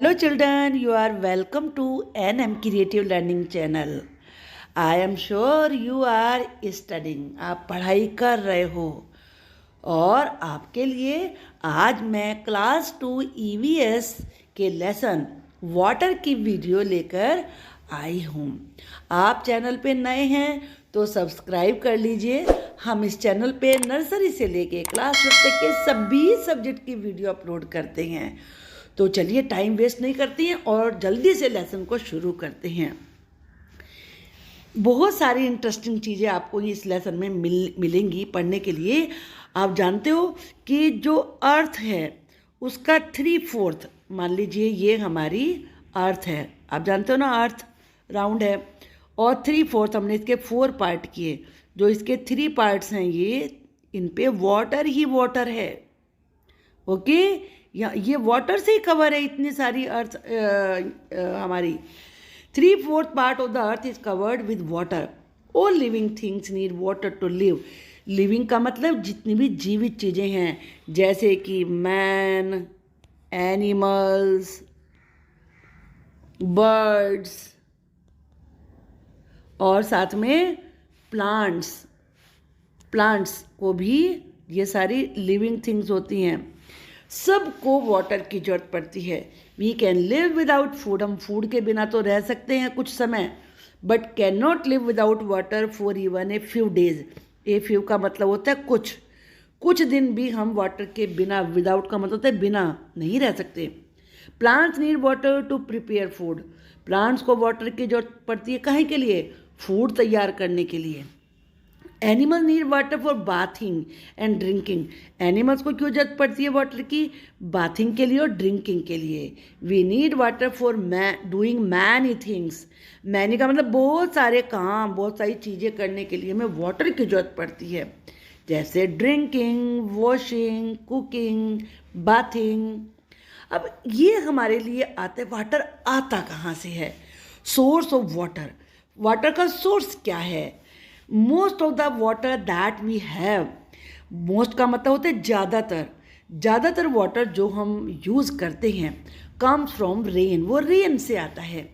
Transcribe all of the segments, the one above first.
Hello children, you are welcome to NM Creative Learning channel. I am sure you are studying. आप पढ़ाई कर रहे हो और आपके लिए आज मैं क्लास 2 EVS के लेसन वाटर की वीडियो लेकर आई हूँ. आप चैनल पे नए हैं तो सब्सक्राइब कर लीजिए. हम इस चैनल पे नर्सरी से लेके क्लास 1 तक के सभी सब्जेक्ट की वीडियो अपलोड करते हैं. तो चलिए टाइम वेस्ट नहीं करते हैं और जल्दी से लेसन को शुरू करते हैं. बहुत सारी इंटरेस्टिंग चीज़ें आपको इस लेसन में मिलेंगी पढ़ने के लिए. आप जानते हो कि जो अर्थ है उसका 3/4, मान लीजिए ये हमारी अर्थ है. आप जानते हो ना, अर्थ राउंड है और 3/4 हमने इसके 4 पार्ट किए. जो इसके 3 पार्ट्स हैं इन पे वाटर ही वाटर है. ओके, ये वाटर से ही कवर है इतनी सारी अर्थ. हमारी 3/4 part of the earth is covered with water. All living things need water to live. Living का मतलब जितनी भी जीवित चीज़ें हैं, जैसे कि मैन, एनिमल्स, बर्ड्स और साथ में प्लांट्स को भी ये सारी लिविंग थिंग्स होती हैं. सबको वाटर की ज़रूरत पड़ती है. We can live without food. हम फूड के बिना तो रह सकते हैं कुछ समय, but cannot live without water for even a few days. A few का मतलब होता है कुछ दिन भी हम वाटर के बिना, विदाउट का मतलब होता है बिना, नहीं रह सकते. Plants need water to prepare food. Plants को वाटर की जरूरत पड़ती है काहे के लिए? फूड तैयार करने के लिए. Animal need water for bathing and drinking. Animals को क्यों जरूरत पड़ती है वाटर की? बाथिंग के लिए और ड्रिंकिंग के लिए. We need water for doing many things. Many का मतलब बहुत सारे काम, बहुत सारी चीज़ें करने के लिए हमें वाटर की जरूरत पड़ती है, जैसे ड्रिंकिंग, वॉशिंग, कुकिंग, बाथिंग. अब ये हमारे लिए आते, वाटर आता कहाँ से है? Source of water. वाटर का सोर्स क्या है? Most of the water that we have. Most का मतलब होता है ज़्यादातर वाटर जो हम यूज़ करते हैं कम्स फ्रॉम रेन. वो रेन से आता है.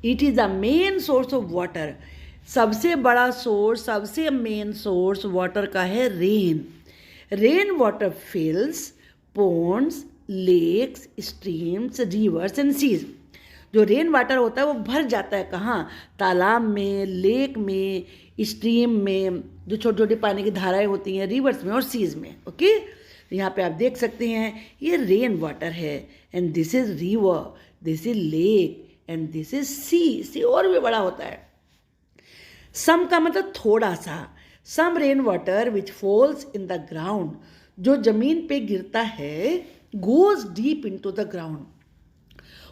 It is the main source of water. सबसे बड़ा सोर्स, सबसे मेन सोर्स वाटर का है rain. Rain water fills ponds, lakes, streams, rivers and seas. जो रेन वाटर होता है वो भर जाता है कहाँ? तालाब में, लेक में, स्ट्रीम में, जो छोटे छोटे पानी की धाराएं होती हैं, रिवर्स में और सीज में. ओके, यहाँ पे आप देख सकते हैं ये रेन वाटर है. And this is river, this is lake and this is sea. Sea और भी बड़ा होता है. सम का मतलब थोड़ा सा. Some rain water which falls in the ground. जो जमीन पे गिरता है goes deep into the ground.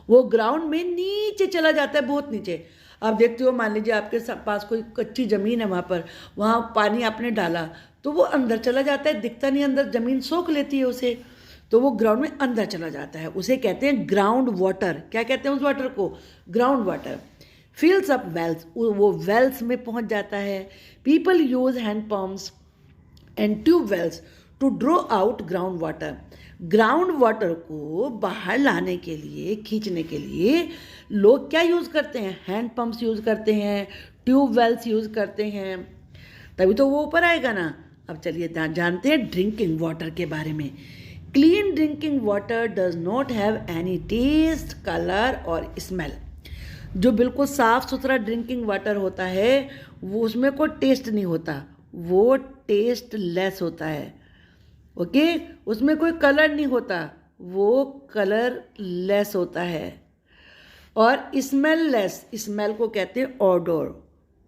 वो ग्राउंड में नीचे चला जाता है, बहुत नीचे. आप देखते हो, मान लीजिए आपके पास कोई कच्ची ज़मीन है, वहाँ पानी आपने डाला तो वो अंदर चला जाता है, दिखता नहीं, अंदर ज़मीन सोख लेती है उसे, तो वो ग्राउंड में अंदर चला जाता है. उसे कहते हैं ग्राउंड वाटर. क्या कहते हैं उस वाटर को? Ground water. Fills up wells. वो वेल्स में पहुँच जाता है. People use hand pumps and tube wells to draw out ground water. Ground water को बाहर लाने के लिए, खींचने के लिए लोग क्या यूज़ करते हैं? हैंड पंप्स यूज़ करते हैं, ट्यूब वेल्स यूज़ करते हैं, तभी तो वो ऊपर आएगा ना. अब चलिए जानते हैं ड्रिंकिंग वाटर के बारे में. Clean drinking water does not have any taste, colour और स्मेल. जो बिल्कुल साफ़ सुथरा ड्रिंकिंग वाटर होता है वो, उसमें कोई टेस्ट नहीं होता, वो टेस्ट लेस होता है. ओके, उसमें कोई कलर नहीं होता, वो कलर लेस होता है. और स्मेल लेस. स्मेल को कहते हैं ऑडोर.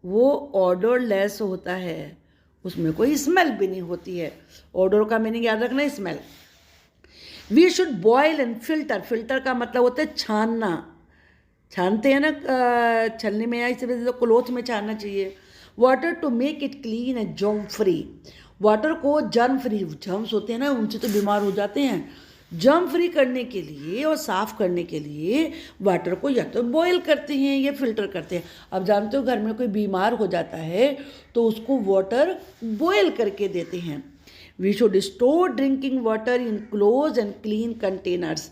वो ऑडोर लेस होता है, उसमें कोई स्मेल भी नहीं होती है. ऑडोर का मीनिंग याद रखना, smell. We should boil and filter. Filter का मतलब होता है छानना. छानते हैं ना छलनी में, या इस वजह से क्लोथ में छानना चाहिए. Water to make it clean and germ free. Water को जर्म फ्री, जर्म्स होते हैं ना उनसे तो बीमार हो जाते हैं. जर्म फ्री करने के लिए और साफ़ करने के लिए वाटर को या तो बॉयल करते हैं या फिल्टर करते हैं. अब जानते हो, घर में कोई बीमार हो जाता है तो उसको वाटर बॉयल करके देते हैं. We should store drinking water in close and clean containers.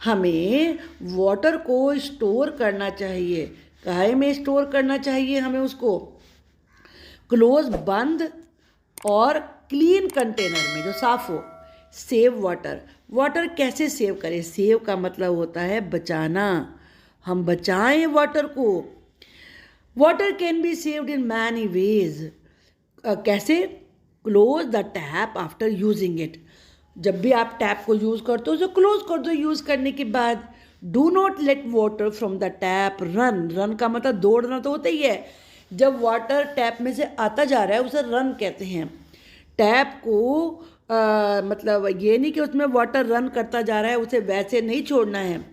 हमें वाटर को स्टोर करना चाहिए। काहे में स्टोर करना चाहिए हमें उसको? क्लोज, बंद और क्लीन कंटेनर में जो साफ हो। सेव वाटर, वाटर कैसे सेव करें? सेव का मतलब होता है बचाना, हम बचाएं वाटर को। Water can be saved in many ways. कैसे? Close the tap after using it, जब भी आप टैप को यूज़ करते हो उसे क्लोज कर दो यूज़ करने के बाद। Do not let water from the tap run, run का मतलब दौड़ना तो होता ही है। जब वाटर टैप में से आता जा रहा है उसे रन कहते हैं। टैप को मतलब ये नहीं कि उसमें वाटर रन करता जा रहा है, उसे वैसे नहीं छोड़ना है।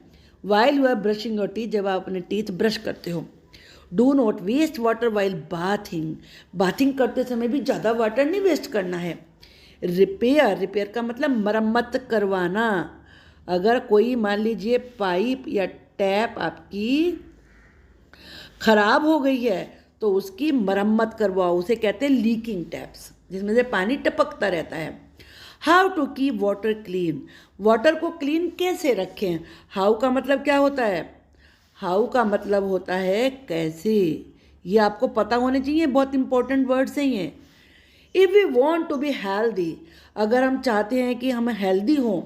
While you are brushing your teeth, जब आप अपने टीथ ब्रश करते हो। Do not waste water while bathing, bathing करते समय भी ज़्यादा वाटर नहीं वेस्ट करना है। रिपेयर, रिपेयर का मतलब मरम्मत करवाना। अगर कोई मान लीजिए पाइप या टैप आपकी खराब हो गई है तो उसकी मरम्मत करवाओ, उसे कहते हैं लीकिंग टैप्स, जिसमें से पानी टपकता रहता है। How to keep water clean, water को क्लीन कैसे रखें? हाउ का मतलब क्या होता है? हाउ का मतलब होता है कैसे, ये आपको पता होने चाहिए, बहुत इंपॉर्टेंट वर्ड्स हैं ये। If we want to be healthy, अगर हम चाहते हैं कि हम हेल्दी हों,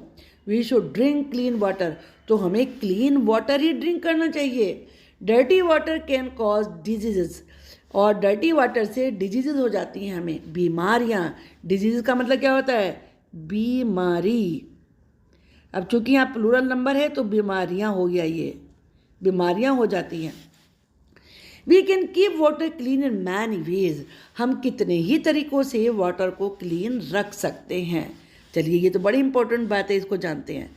we should drink clean water, तो हमें क्लीन वाटर ही ड्रिंक करना चाहिए। Dirty water can cause diseases, और डर्टी वाटर से डिजीजेस हो जाती हैं हमें, बीमारियाँ। डिजीज़ का मतलब क्या होता है? बीमारी। अब चूंकि यहाँ प्लूरल नंबर है तो बीमारियाँ हो गया, ये बीमारियाँ हो जाती हैं। We can keep water clean in many ways, हम कितने ही तरीक़ों से वाटर को क्लीन रख सकते हैं। चलिए ये तो बड़ी इंपॉर्टेंट बात है, इसको जानते हैं।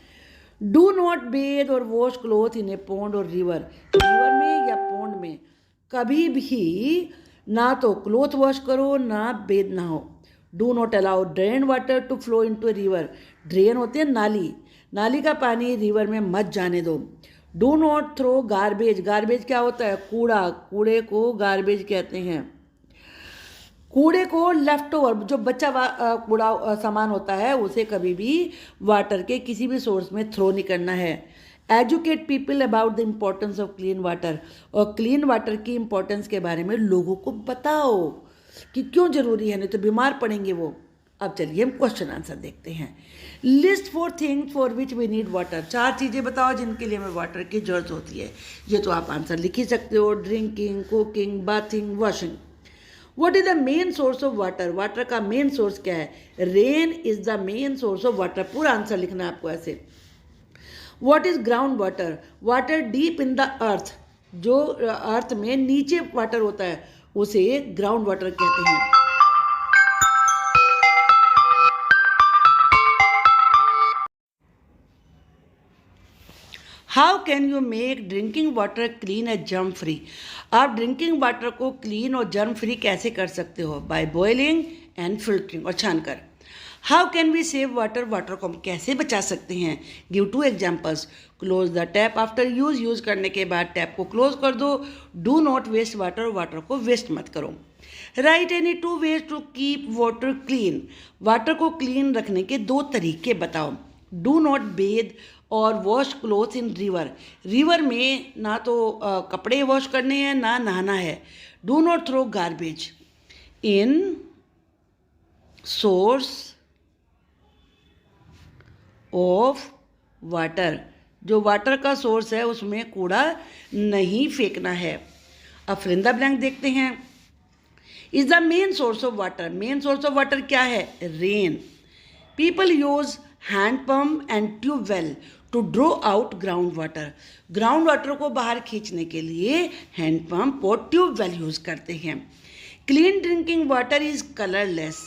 डू नॉट बेथ और वॉश क्लोथ इन ए पॉन्ड और रिवर, रिवर में या पॉन्ड में कभी भी ना तो क्लोथ वॉश करो ना बेद ना हो। Do not allow drain water to flow into a river, drain होती है नाली, नाली का पानी रिवर में मत जाने दो। Do not throw garbage, garbage क्या होता है? कूड़ा, कूड़े को गार्बेज कहते हैं। कूड़े को लेफ्ट ओवर, जो बचा कूड़ा सामान होता है उसे कभी भी वाटर के किसी भी सोर्स में थ्रो नहीं करना है। Educate people about the importance of clean water, और क्लीन वाटर की इम्पोर्टेंस के बारे में लोगों को बताओ कि क्यों ज़रूरी है, नहीं तो बीमार पड़ेंगे वो। अब चलिए हम क्वेश्चन आंसर देखते हैं। List 4 things for which we need water, 4 चीज़ें बताओ जिनके लिए हमें वाटर की जरूरत होती है। ये तो आप आंसर लिख ही सकते हो, drinking, cooking, bathing, washing. What is the main source of water, water का मेन सोर्स क्या है? Rain is the main source of water, पूरा आंसर लिखना है आपको ऐसे। What is ground water, water deep in the earth, जो अर्थ में नीचे वाटर होता है उसे ग्राउंड वाटर कहते हैं। How can you make drinking water clean and germ free, आप ड्रिंकिंग वाटर को क्लीन और जर्म फ्री कैसे कर सकते हो? बाय बॉइलिंग एंड फिल्टरिंग, और छानकर। How can we save water, water को हम कैसे बचा सकते हैं? Give 2 examples. Close the tap after use, use करने के बाद टैप को क्लोज कर दो। Do not waste water, water को वेस्ट मत करो। Write any 2 ways to keep water clean, water को क्लीन रखने के 2 तरीके बताओ। डू नॉट बेद और wash cloth in river, river में ना तो कपड़े वॉश करने हैं ना नहाना है। Do not throw garbage in source of water, जो वाटर का सोर्स है उसमें कूड़ा नहीं फेंकना है। अब फिल इन द ब्लैंक देखते हैं। Is the main source of water, main source of water क्या है? Rain. People use hand pump and tube well to draw out ground water, ground water को बाहर खींचने के लिए हैंड पंप और ट्यूबवेल यूज करते हैं। Clean drinking water is colourless,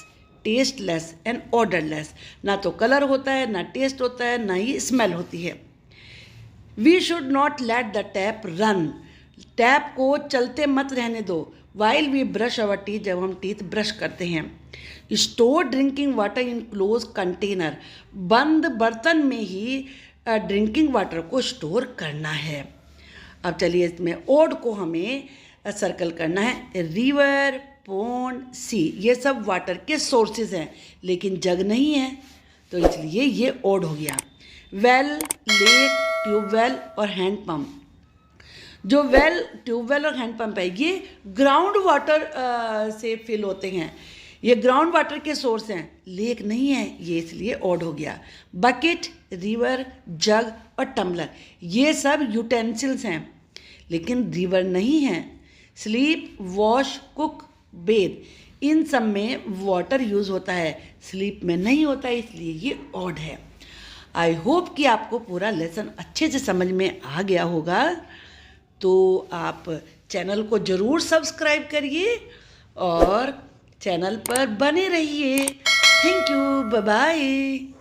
tasteless and odourless, ना तो कलर होता है, ना टेस्ट होता है, ना ही स्मेल होती है। We should not let the tap run, tap को चलते मत रहने दो। While we brush our teeth, जब हम टीथ ब्रश करते हैं। Store drinking water in close container, बंद बर्तन में ही ड्रिंकिंग वाटर को स्टोर करना है। अब चलिए इसमें ओड को हमें सर्कल करना है। रिवर, पॉन्ड, सी, ये सब वाटर के सोर्सेज हैं लेकिन जग नहीं है, तो इसलिए ये ओड हो गया। वेल, लेक, ट्यूबवेल और हैंड पंप। जो वेल, ट्यूबवेल और हैंड पंप है ये ग्राउंड वाटर से फिल होते हैं, ये ग्राउंड वाटर के सोर्स हैं। लेक नहीं है, ये इसलिए ऑड हो गया। बकेट, रिवर, जग और टम्बलर ये सब यूटेंसिल्स हैं, लेकिन रिवर नहीं है। स्लीप, वॉश, कुक, बेद इन सब में वाटर यूज़ होता है, स्लीप में नहीं होता है, इसलिए ये ऑड है। आई होप कि आपको पूरा लेसन अच्छे से समझ में आ गया होगा। तो आप चैनल को ज़रूर सब्सक्राइब करिए और चैनल पर बने रहिए। Thank you, bye bye.